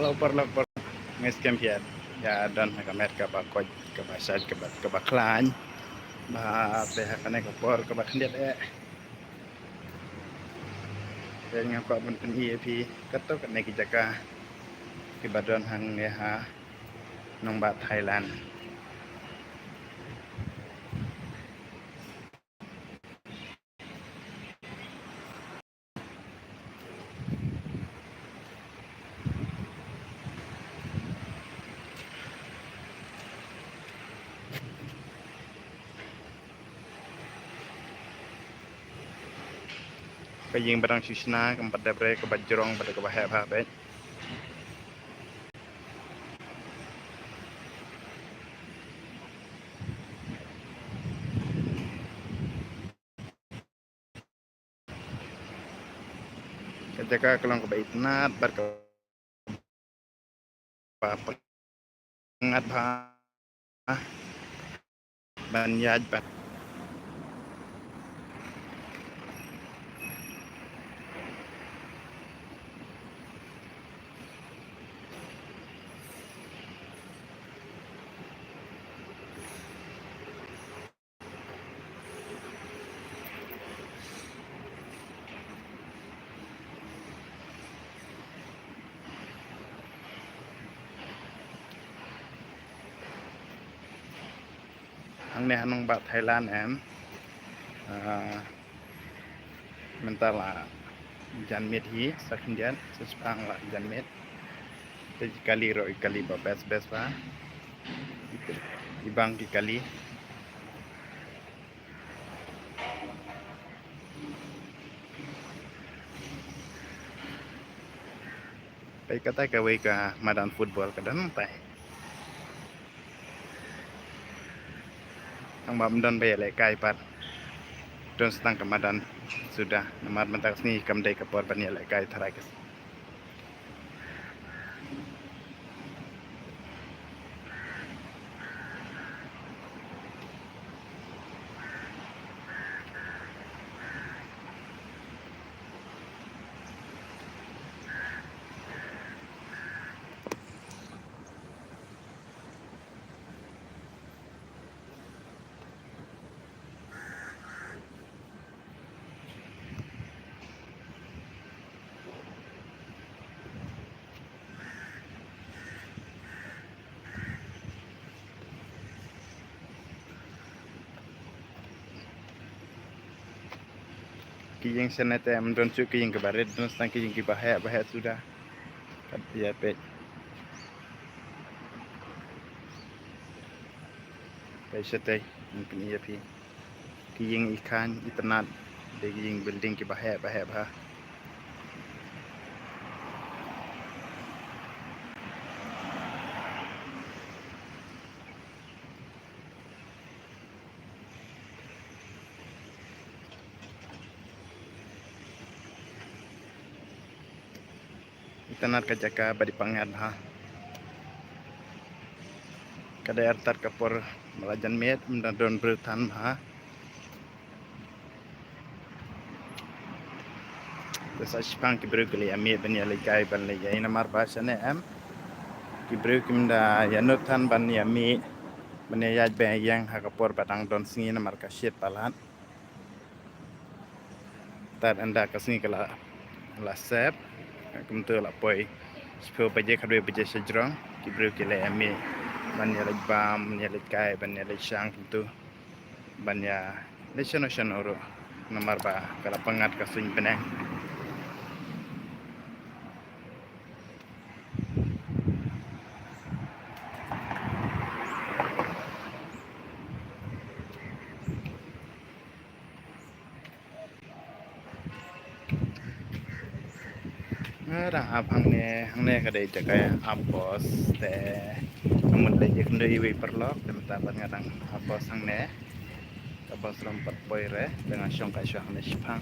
lapor ngeskem piat ya dan kamet ka ba koj ka ba sad ka ba klan ba pe hakane ka por ka ba khndet dan ngapa pun pen EAP kato kan neki jaka ki badon hang ne ha nong ba Thailand ka ying barang sisna kam pada bre ka bajrong pada ka ba ha ba be ka jaka kelong ka ba itnat bar ka ba pengat ba ban yaj ba hang ne hanong ba Thailand em mentala janmet hi sakhindian sespang la janmet te kali ro kali ba bes ba ibang ki kali pai kata ka wei ka madan football ka dan pai ang ba mdon bay le kai pat don stang ka madan sudah nomor mentak ni kam dai ka por bani le kai tharakas ki yang senete am don chu ki yang ka baret don stang ki yang ki ba ha sudah kat ya pe setai mungkin ya pi ki yang ikan itnat de ki yang building ki ba ha itnat ka jaka badi pangat ha kada artar kapor malajan met mda don bertan ha desa spang ki bruk li ami ban ya kai ban le ya namar bahasa ne am ki bruk mda ya notan ban ya mi ban ya be yang ha kapor batang don singi namar ka shet palat tar anda ka singi kala la sep kum tu la poi spo baje kadwe baje sejrong ki bruk le ami ban ya le bam ya le kai ban ya le syang tu ban ya le sono ro namar ba kala pangat ka suñ beneng ra hang ne ka dei jaka apos te namun dei jek ndei wi perlok te mata ban ngadang apos hang ne apos rompat poi re dengan syong ka syong ne sipang